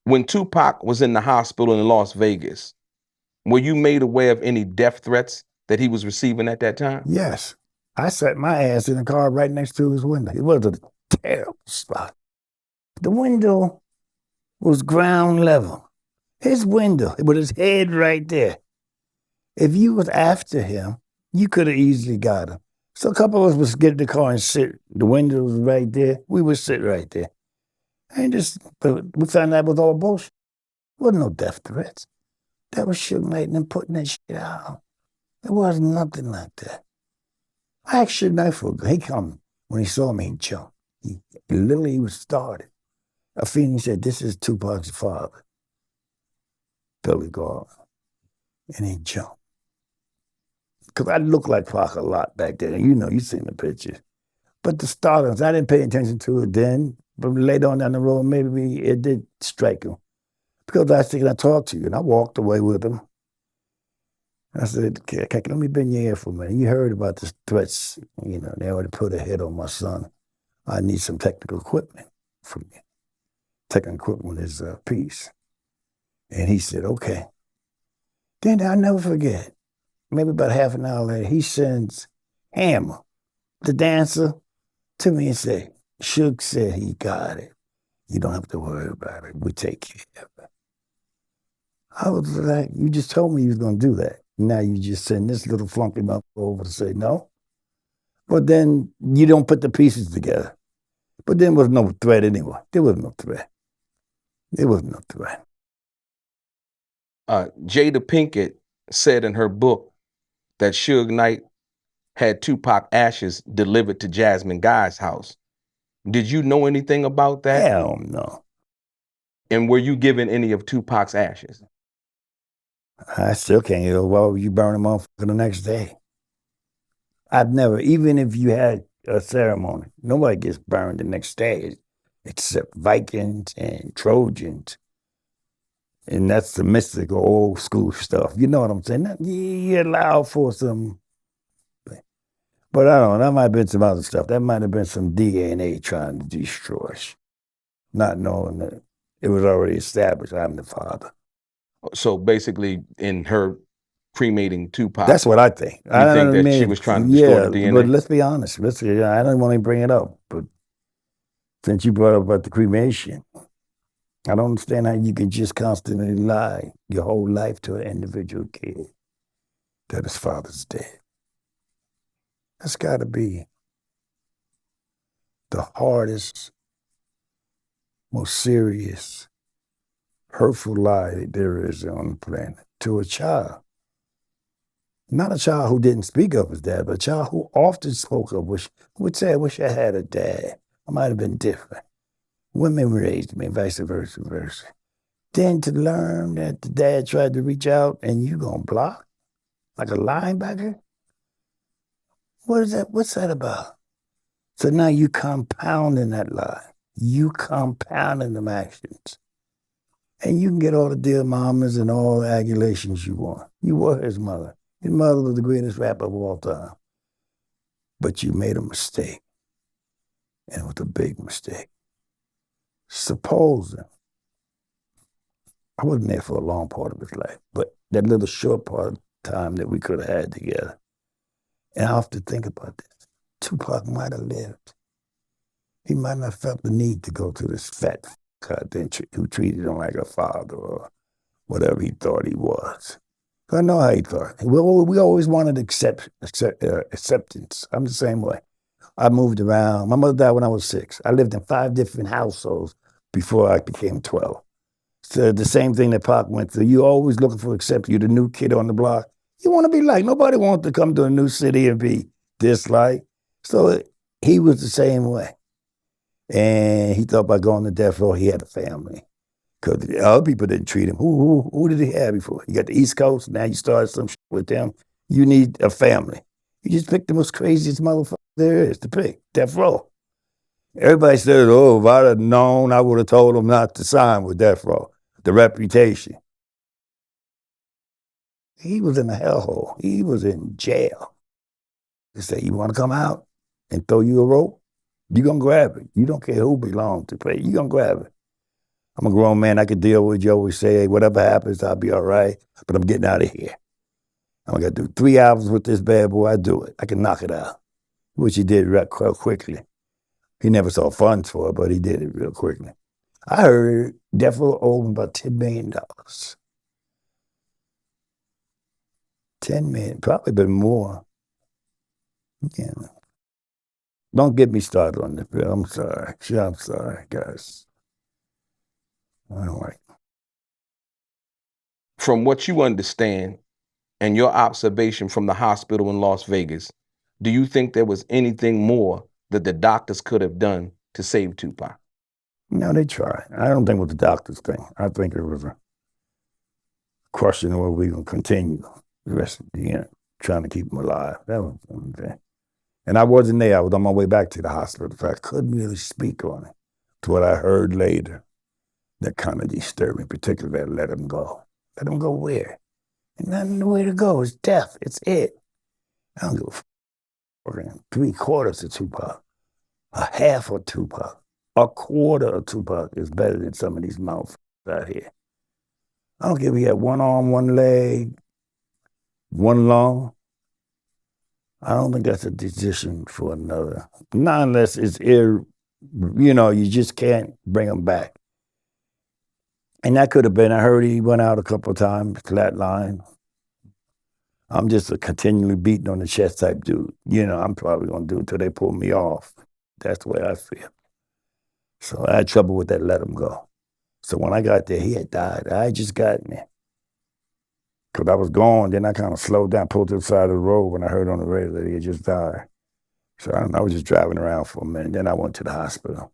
When Tupac was in the hospital in Las Vegas, were you made aware of any death threats that he was receiving at that time? Yes. I sat my ass in the car right next to his window. It was a terrible spot. The window was ground level. His window, with his head right there. If you was after him, you could have easily got him. So a couple of us would get in the car and sit. The window was right there. We would sit right there. But we found out it was all bullshit. There wasn't no death threats. That was Suge Knight and them putting that shit out. It wasn't nothing like that. I asked Suge Knight for he come. When he saw me, he jumped. He literally was started. I feel he said, "This is Tupac's father, Billy Garland." And he jumped. Because I looked like Pac a lot back then. You know, you seen the pictures. But the starters, I didn't pay attention to it then. But later on down the road, maybe it did strike him. Because I think I talked to you, and I walked away with him. I said, okay, let me bend your ear for a minute. You heard about the threats. You know, they already put a hit on my son. I need some technical equipment from you. Technical equipment is a piece. And he said, okay. Then I'll never forget, maybe about half an hour later, he sends Hammer, the dancer, to me and said, Suge said he got it. You don't have to worry about it. We take care of it. I was like, you just told me you was going to do that. Now you just send this little flunky motherfucker over to say no. But then you don't put the pieces together. But there was no threat anyway. There was no threat. There was no threat. Jada Pinkett said in her book that Suge Knight had Tupac ashes delivered to Jasmine Guy's house. Did you know anything about that? Hell no. And were you given any of Tupac's ashes? I still can't get over why would you burn them off for the next day? I've never, even if you had a ceremony, nobody gets burned the next day except Vikings and Trojans. And that's the mystical old school stuff. You know what I'm saying? You allow for some, but I don't know, that might have been some other stuff. That might have been some DNA trying to destroy us, not knowing that it was already established I'm the father. So basically, in her cremating Tupac, that's what I think. You think that she was trying to destroy the DNA? But let's be honest. I don't want to bring it up, but since you brought up about the cremation, I don't understand how you can just constantly lie your whole life to an individual kid that his father's dead. That's got to be the hardest, most serious, hurtful lie there is on the planet to a child. Not a child who didn't speak of his dad, but a child who often spoke of, would say, I wish I had a dad. I might have been different. Women raised me, vice versa, versa. Then to learn that the dad tried to reach out and you gonna block? Like a linebacker? What is that? What's that about? So now you compounding that lie. You compounding them actions. And you can get all the dear mamas and all the adulations you want. You were his mother. His mother was the greatest rapper of all time. But you made a mistake. And it was a big mistake. Supposing, I wasn't there for a long part of his life, but that little short part of time that we could have had together. And I often think about this. Tupac might have lived. He might not have felt the need to go to this fat who treated him like a father or whatever he thought he was. I know how he thought. We always wanted acceptance. I'm the same way. I moved around. My mother died when I was 6. I lived in 5 different households before I became 12. So the same thing that Pac went through. You always looking for acceptance. You're the new kid on the block. You want to be liked. Nobody wants to come to a new city and be disliked. So he was the same way. And he thought by going to death row, he had a family. Because other people didn't treat him. Who did he have before? You got the East Coast, now you started some shit with them. You need a family. You just picked the most craziest motherfucker there is to pick, death row. Everybody says, oh, if I'd have known, I would have told him not to sign with death row. The reputation. He was in a hellhole. He was in jail. They say, you want to come out and throw you a rope? You're going to grab it. You don't care who belongs to pay. You're going to grab it. I'm a grown man. I could deal with you. Always say, hey, whatever happens, I'll be all right. But I'm getting out of here. I'm going to do 3 albums with this bad boy. I do it. I can knock it out, which he did real quickly. He never saw funds for it, but he did it real quickly. I heard Death Row owed about $10 million. 10 million, probably been more. Yeah. Don't get me started on this, Bill. I'm sorry. I'm sorry, guys. All right. From what you understand and your observation from the hospital in Las Vegas, do you think there was anything more that the doctors could have done to save Tupac? No, they tried. I don't think it was the doctor's thing. I think it was a question of whether we going to continue the rest of the year, trying to keep him alive. That was okay. And I wasn't there. I was on my way back to the hospital, so I couldn't really speak on it. To what I heard later, that kind of disturbed me, particularly that let him go. Let him go where? And nothing nowhere to go. It's death. It's it. I don't give a fuck. 3/4 of Tupac. A half of Tupac. A quarter of Tupac is better than some of these mouths out here. I don't care if he had one arm, one leg, one lung. I don't think that's a decision for another. Not unless it's you just can't bring him back. And that could have been, I heard he went out a couple of times, flatline. I'm just a continually beating on the chest type dude. I'm probably going to do it till they pull me off. That's the way I feel. So I had trouble with that let him go. So when I got there, he had died. I had just gotten there. Because I was gone, then I kind of slowed down, pulled to the side of the road when I heard on the radio that he had just died. So I was just driving around for a minute. Then I went to the hospital.